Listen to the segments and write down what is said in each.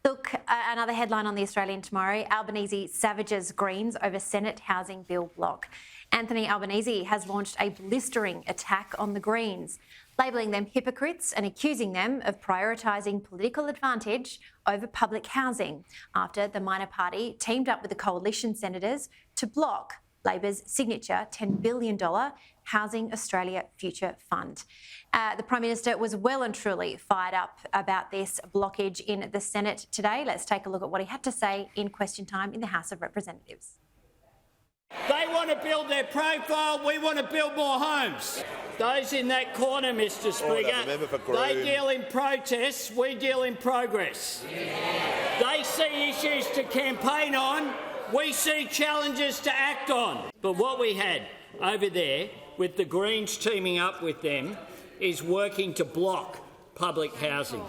Look, another headline on the Australian tomorrow, Albanese savages Greens over Senate housing bill block. Anthony Albanese has launched a blistering attack on the Greens, labelling them hypocrites and accusing them of prioritising political advantage over public housing after the minor party teamed up with the coalition senators to block Labor's signature $10 billion Housing Australia Future Fund. The Prime Minister was well and truly fired up about this blockage in the Senate today. Let's take a look at what he had to say in question time in the House of Representatives. They want to build their profile, we want to build more homes. Those in that corner, Mr Speaker, they deal in protests, we deal in progress. They see issues to campaign on, we see challenges to act on. But what we had over there, with the Greens teaming up with them, is working to block public housing.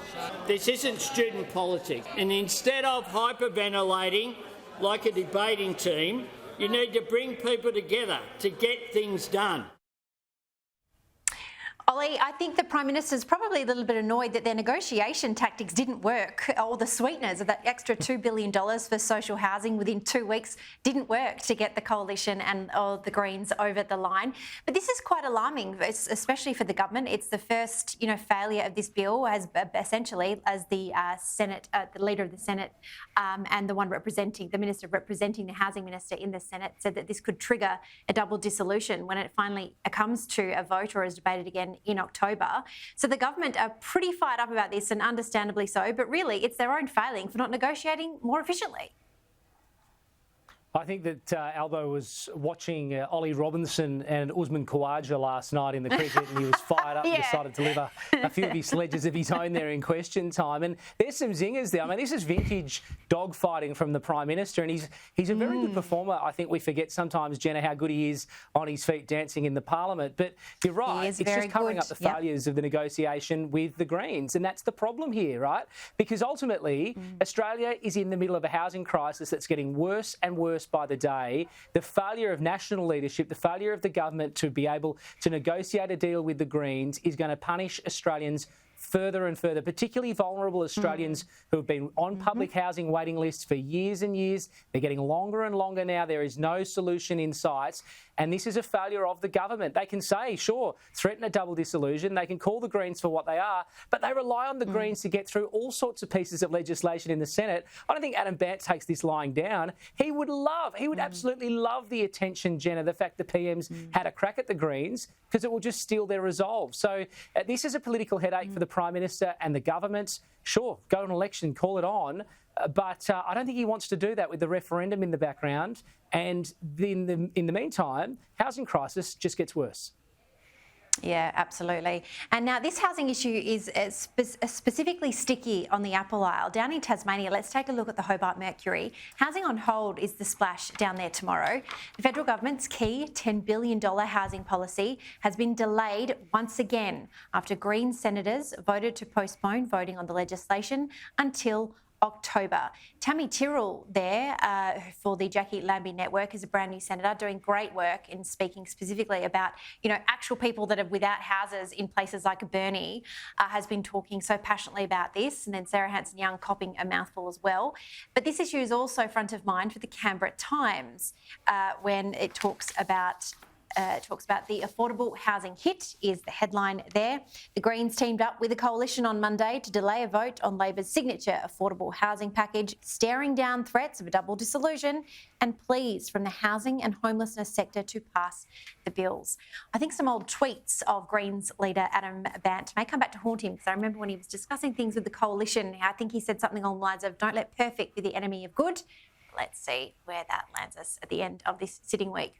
This isn't student politics. And instead of hyperventilating like a debating team, you need to bring people together to get things done. Ollie, I think the Prime Minister's probably a little bit annoyed that their negotiation tactics didn't work, or the sweeteners of that extra $2 billion for social housing within 2 weeks didn't work to get the coalition and the Greens over the line. But this is quite alarming, especially for the government. It's the first, failure of this bill, as essentially as the Senate, the Leader of the Senate and the one representing, the Minister representing the Housing Minister in the Senate said that this could trigger a double dissolution when it finally comes to a vote or is debated again in October. So the government are pretty fired up about this, and understandably so, but really it's their own failing for not negotiating more efficiently. I think that Albo was watching Ollie Robinson and Usman Khawaja last night in the cricket, and he was fired up and decided to deliver a few of his sledges of his own there in question time. And there's some zingers there. I mean, this is vintage dogfighting from the Prime Minister, and he's a very good performer. I think we forget sometimes, Jenna, how good he is on his feet dancing in the Parliament. But you're right, it's just covering up the failures of the negotiation with the Greens. And that's the problem here, right? Because ultimately, Australia is in the middle of a housing crisis that's getting worse and worse by the day. The failure of national leadership, the failure of the government to be able to negotiate a deal with the Greens is going to punish Australians further and further, particularly vulnerable Australians who have been on public housing waiting lists for years and years. They're getting longer and longer now. There is no solution in sight. And this is a failure of the government. They can say, sure, threaten a double dissolution. They can call the Greens for what they are, but they rely on the Greens to get through all sorts of pieces of legislation in the Senate. I don't think Adam Bandt takes this lying down. He would absolutely love the attention, Jenna, the fact the PMs had a crack at the Greens, because it will just steal their resolve. So this is a political headache for the Prime Minister and the government. Sure, go to an election, call it on. But I don't think he wants to do that with the referendum in the background. And in the meantime, housing crisis just gets worse. Yeah, absolutely. And now this housing issue is specifically sticky on the Apple Isle. Down in Tasmania, let's take a look at the Hobart Mercury. Housing on hold is the splash down there tomorrow. The federal government's key $10 billion housing policy has been delayed once again after Greens senators voted to postpone voting on the legislation until October. Tammy Tyrrell there for the Jackie Lambie Network is a brand new senator doing great work in speaking specifically about, actual people that are without houses in places like Burnie, has been talking so passionately about this. And then Sarah Hanson-Young copping a mouthful as well. But this issue is also front of mind for the Canberra Times when it talks about the affordable housing hit is the headline there. The Greens teamed up with the coalition on Monday to delay a vote on Labor's signature affordable housing package, staring down threats of a double dissolution and pleas from the housing and homelessness sector to pass the bills. I think some old tweets of Greens leader Adam Bandt may come back to haunt him, because I remember when he was discussing things with the coalition, I think he said something along the lines of, don't let perfect be the enemy of good. Let's see where that lands us at the end of this sitting week.